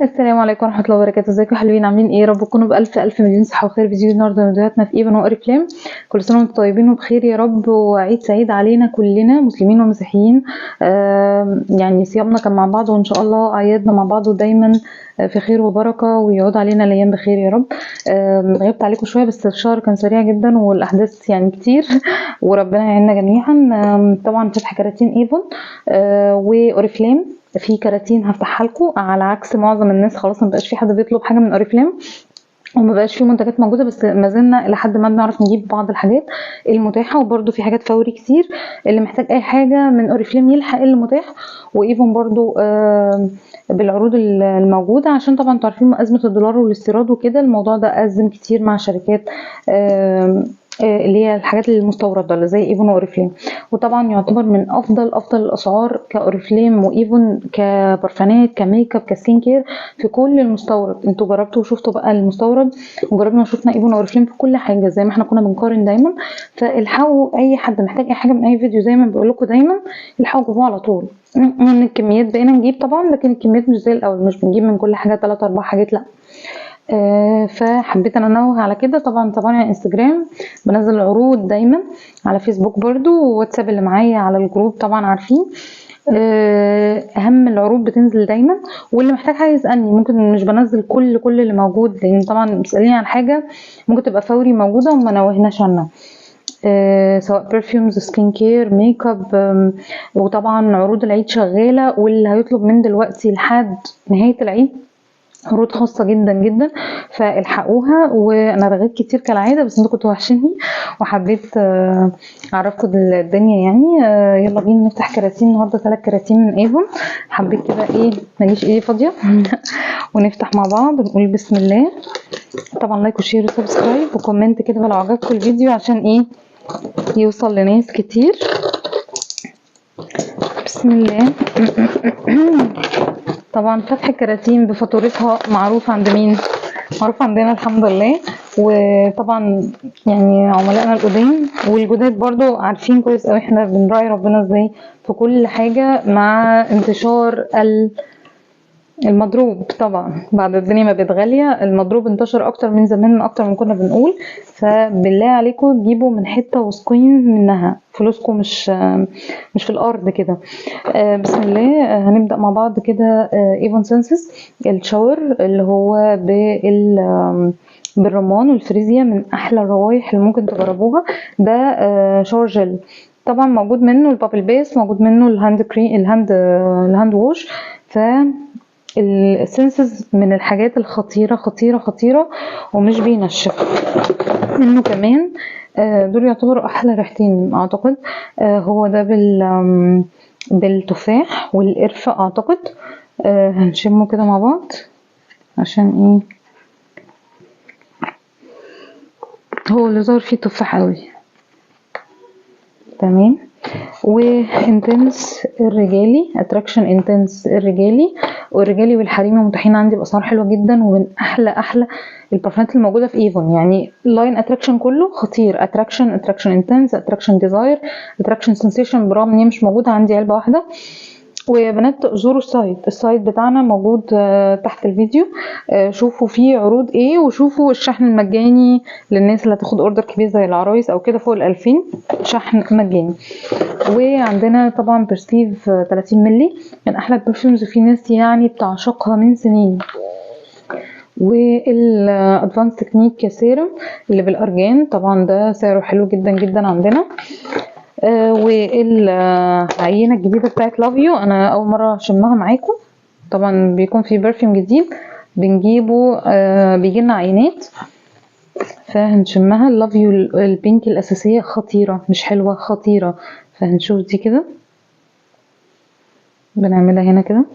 السلام عليكم ورحمة الله وبركاته. ازيكم يا حلوين؟ عاملين ايه؟ رب تكونوا بألف ألف مليون صحة وخير. فيديو النهارده من فيديوهاتنا في ايفن وأوريفلام. كل سنة وانتم طيبين وبخير يا رب، وعيد سعيد علينا كلنا مسلمين ومسيحيين. يعني صيامنا كان مع بعض، وان شاء الله اعيادنا مع بعض ودايما في خير وبركة، ويعود علينا الايام بخير يا رب. غبت عليكم شوية بس الشهر كان سريع جدا والاحداث يعني كتير وربنا يعيننا جميعا. طبعا فاتحة كراتين ايفون وأوريفلام. في كراتين هفتحها لكم، على عكس معظم الناس خلاص مبقاش في حد بيطلب حاجه من اوريفلام ومبقاش في منتجات موجوده، بس ما زلنا لحد ما بنعرف نجيب بعض الحاجات المتاحه، وبرده في حاجات فوري كتير. اللي محتاج اي حاجه من اوريفلام يلحق اللي متاح، وايفون برده بالعروض الموجوده، عشان طبعا انتوا عارفين ازمه الدولار والاستيراد وكده، الموضوع ده ازم كتير مع شركات اللي هي الحاجات المستورده اللي زي ايفون واوريفلام. وطبعا يعتبر من افضل الاسعار كاوريفلام وايفون، كبرفانات كميك اب كسكين كير، في كل المستورد. انتوا جربتوا وشفتوا بقى المستورد، وجربنا وشفنا ايفون واوريفلام في كل حاجه زي ما احنا كنا بنقارن دايما. فالحقوا اي حد محتاج اي حاجه من اي فيديو، زي ما بقول لكم دايما الحقوا جيبوه على طول. من الكميات بقينا نجيب طبعا، لكن الكميات مش زي الاول، مش بنجيب من كل حاجه 3 4 حاجات، لا. فحبيت انا انوه على كده. طبعا على انستجرام بنزل عروض دايما، على فيسبوك برضو، وواتساب اللي معايا على الجروب طبعا عارفين. اهم العروض بتنزل دايما، واللي محتاج حاجه يسالني. ممكن مش بنزل كل اللي موجود، لان طبعا بتساليني عن حاجه ممكن تبقى فوري موجوده وما نوهناش عنها، سواء برفيومز سكين كير ميك اب. وطبعا عروض العيد شغاله، واللي هيطلب من دلوقتي لحد نهايه العيد عروض خاصة جدا جدا، فالحقوها. وانا رغيت كتير كالعادة، بس انتوا كنتوا وحشيني وحبيت اعرفكم الدنيا يعني. يلا بينا نفتح كراتين النهارده، 3 كراتين من ايفون. حبيت كده ايه ماليش ايدي فاضية ونفتح مع بعض ونقول بسم الله. طبعا لايك وشير وسبسكرايب وكومنت كده لو عجبكم الفيديو، عشان ايه يوصل لناس كتير. بسم الله. طبعا فتح الكراتين بفاتورتها معروف عند مين؟ معروف عندنا الحمد لله. وطبعا يعني عملائنا القدام والجداد برضو عارفين كويس قوي احنا بنراعي ربنا ازاي في كل حاجة، مع انتشار المضروب. طبعا بعد الدنيا ما بقت غالية، المضروب انتشر اكتر من زمان، اكتر من كنا بنقول. فبالله عليكم تجيبوا من حتة واثقين منها، فلوسكم مش في الارض كده. بسم الله. هنبدأ مع بعض كده. ايفون سنسس الشاور اللي هو بالرمان والفريزيا، من احلى الروايح اللي ممكن تجربوها. ده شاور جل. طبعا موجود منه البابل بيس، موجود منه الهاند كريم، الهاند ووش. ف السنسز من الحاجات الخطيرة خطيرة خطيرة، ومش بينشف منه كمان. دول يعتبروا احلى ريحتين اعتقد. هو ده بالتفاح والقرفة اعتقد. هنشمه كده مع بعض عشان ايه هو اللي ظهر فيه تفاح قوي. تمام. وانتنس الرجالي، اتراكشن انتنس الرجالي، والرجالي والحريمي متاحين عندي باسعار حلوه جدا، ومن احلى البرفانات الموجوده في ايفون. يعني لاين اتراكشن كله خطير. اتراكشن انتنس، اتراكشن ديزاير، اتراكشن سنسيشن، برغم ان هي مش موجوده عندي علبه واحده. ويا بنات زوروا السايت بتاعنا موجود تحت الفيديو. شوفوا فيه عروض ايه، وشوفوا الشحن المجاني للناس اللي هتاخد اوردر كبير زي العرايس او كده فوق ال2000، شحن مجاني. وعندنا طبعا برسيف 30 مللي، من احلى البرفيومز، في ناس يعني بتعشقها من سنين. والادفانس تكنيك سيرم اللي بالارجان، طبعا ده سعره حلو جدا جدا عندنا. والعينه الجديده بتاعت لافيو، انا اول مره اشمها معاكم. طبعا بيكون في برفيوم جديد بنجيبه، بيجيلنا عينات فهنشمها. لافيو البينك الاساسيه خطيره، مش حلوه خطيره. فهنشوف دي كده، بنعملها هنا كده.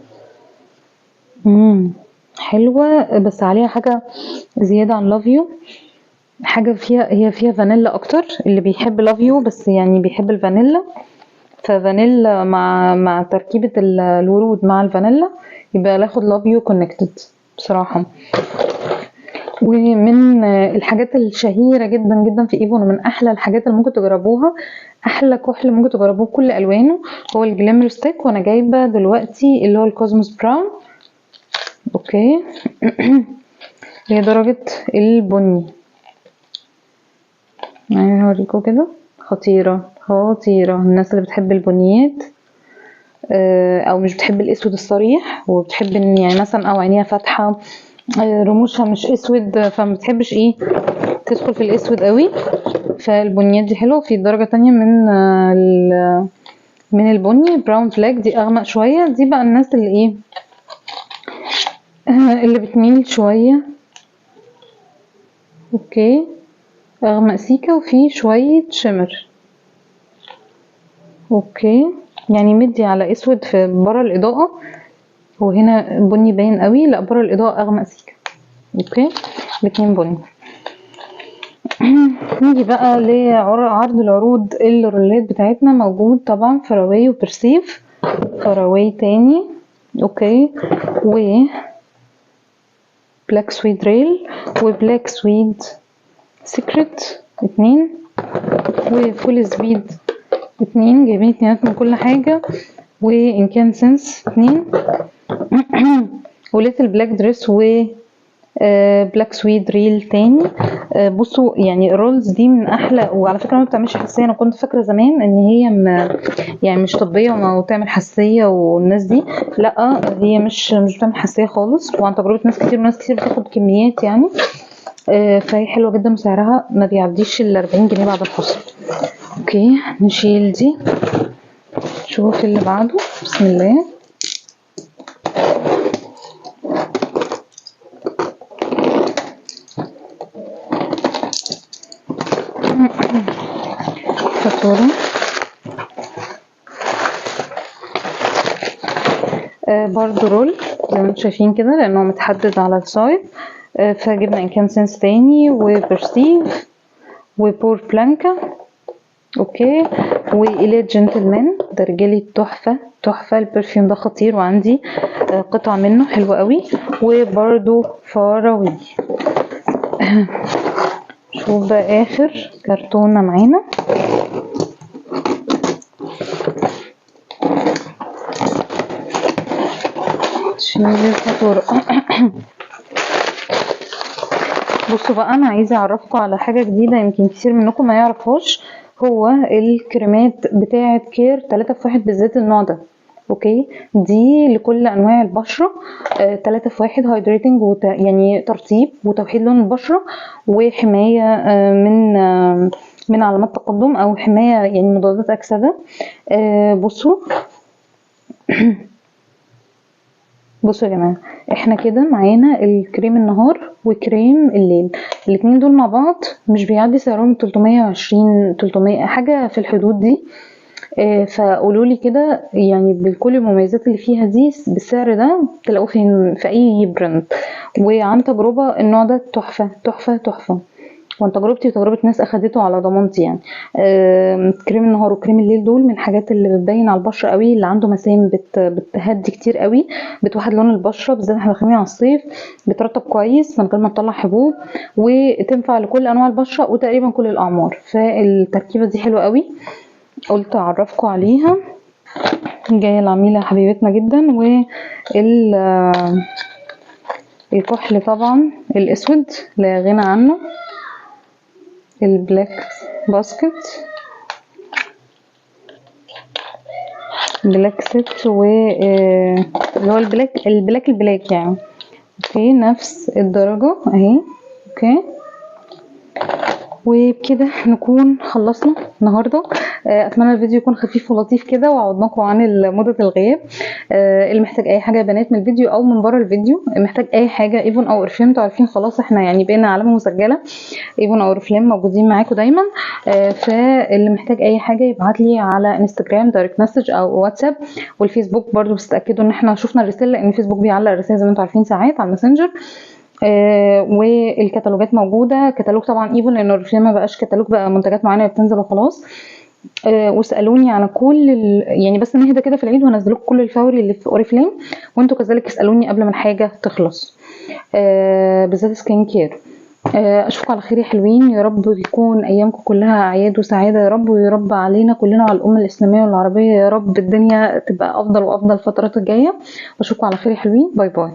حلوه، بس عليها حاجه زياده عن لافيو، حاجه فيها فانيلا اكتر. اللي بيحب لافيو بس يعني بيحب الفانيلا، ففانيلا مع تركيبة الورود مع الفانيلا، يبقى ناخد لافيو كونكتد بصراحة. ومن الحاجات الشهيرة جدا جدا في ايفون، ومن احلى الحاجات اللي ممكن تجربوها، احلى كحل ممكن تجربوه بكل الوانه، هو الجليمر ستيك. وانا جايبة دلوقتي اللي هو الكوزموس براون. اوكي. هي درجة البني، يعني هوريكم كده، خطيرة خطيرة. الناس اللي بتحب البنيات او مش بتحب الاسود الصريح وبتحب ان يعني مثلا او عينيها فاتحة رموشها مش اسود، فما بتحبش ايه تدخل في الاسود قوي، فالبنيات دي حلوة. في درجة تانية من البني براون فلاج، دي اغمق شوية، دي بقى الناس اللي ايه اللي بتميل شوية. اوكي، اغمق سيكة وفي شوية شمر. اوكي، يعني مدي على اسود في برا الاضاءة، وهنا بني باين قوي، لا برا الاضاءة اغمق سيكة. اوكي، الاتنين بني. نيجي بقى لعرض العروض. الرولات بتاعتنا موجود طبعا فراوي وبرسيف، فراوي تاني اوكي، و بلاك سويد ريل وبلاك سويد سيكريت اتنين، وفول سبيد اتنين، جايبين اتنينات من كل حاجة، وانكانسنس اتنين، وليتل بلاك دريس و بلاك سويد ريل تاني. بصوا يعني الرولز دي من احلى، وعلى فكره ما بتعملش حساسيه. انا كنت فاكره زمان ان هي يعني مش طبيه وتعمل حساسيه والناس دي، لا هي مش بتعمل حساسيه خالص، وعن تجربه ناس كتير وناس كتير بتاخد كميات يعني. فهي حلوه جدا وسعرها ما بيعديش ال 40 جنيه بعد الخصم. اوكي، نشيل دي، شوف اللي بعده. بسم الله. فاتورة برضو رول زي ما انتم شايفين كده، لانه متحدد على السايد. فجبنا انكانسنس تاني وبرستيف وبور بلانكا. اوكي، وإليت جنتلمان، ده رجالي تحفة تحفة. البرفيوم ده خطير، وعندي قطعة منه حلوة قوي. وبرضو فراوي. شوف بقى اخر كرتونة معانا. شيل الفاتورة. بصوا بقى، انا عايزه اعرفكم على حاجه جديده يمكن كتير منكم ما يعرفهاش. هو الكريمات بتاعه كير 3 في 1 بالذات النوع ده. اوكي، دي لكل انواع البشره. 3 في 1 هايدريتنج يعني ترطيب وتوحيد لون البشره، وحمايه من علامات تقدم، او حمايه يعني مضادات اكسده. بصوا بصوا يا جماعه، احنا كده معانا الكريم النهار وكريم الليل، الاتنين دول مع بعض مش بيعدي سعرهم 320 300 حاجه في الحدود دي. فقولوا لي كده يعني بكل المميزات اللي فيها دي بالسعر ده تلاقوه في اي براند. وعن تجربه النوع ده تحفه تحفه تحفه، وعن تجربتي وتجربة ناس اخدته على ضمانتي يعني. كريم النهار وكريم الليل دول من الحاجات اللي بتبين على البشرة قوي، اللي عنده مسام بتهدي كتير قوي، بتوحد لون البشرة بالذات احنا داخلين على الصيف، بترطب كويس من غير ما تطلع حبوب، وتنفع لكل انواع البشرة وتقريبا كل الاعمار. فالتركيبة دي حلوة قوي، قلت اعرفكم عليها. جاية العميلة حبيبتنا جدا. الكحل طبعا الاسود لا غنى عنه، البلاك باسكت، بلاك ست، و اللي هو البلاك يعني. اوكي، نفس الدرجة اهي. اوكي، وبكده نكون خلصنا النهارده. اتمنى الفيديو يكون خفيف ولطيف كده، وعوضناكم عن مدة الغياب. اللي محتاج اي حاجه يا بنات من الفيديو او من بره الفيديو، محتاج اي حاجه ايفون او اورفليم، انتوا عارفين خلاص احنا يعني بقينا علامه مسجله، ايفون او اورفليم موجودين معاكم دايما. فاللي محتاج اي حاجه يبعت لي على انستجرام دايركت مسج او واتساب، والفيسبوك برضو بس تاكدوا ان احنا شفنا الرساله، لان الفيسبوك بيعلق الرسائل زي ما انتوا عارفين ساعات على الماسنجر. والكتالوجات موجوده، كتالوج طبعا ايفون لان اورفليم ما بقاش كتالوج، بقى منتجات معينه بتنزل وخلاص. واسالوني على كل يعني بس نهدى كده في العيد وهنزل لكم كل الفوري اللي في اوريفليم، وانتوا كذلك اسالوني قبل ما الحاجه تخلص، بالذات سكين كير. اشوفكم على خير يا حلوين، يا رب يكون ايامكم كلها اعياد وسعاده يا رب، ويا رب علينا كلنا وعلى الامه الاسلاميه والعربيه يا رب الدنيا تبقى افضل وافضل الفترات الجايه. اشوفكم على خير يا حلوين، باي باي.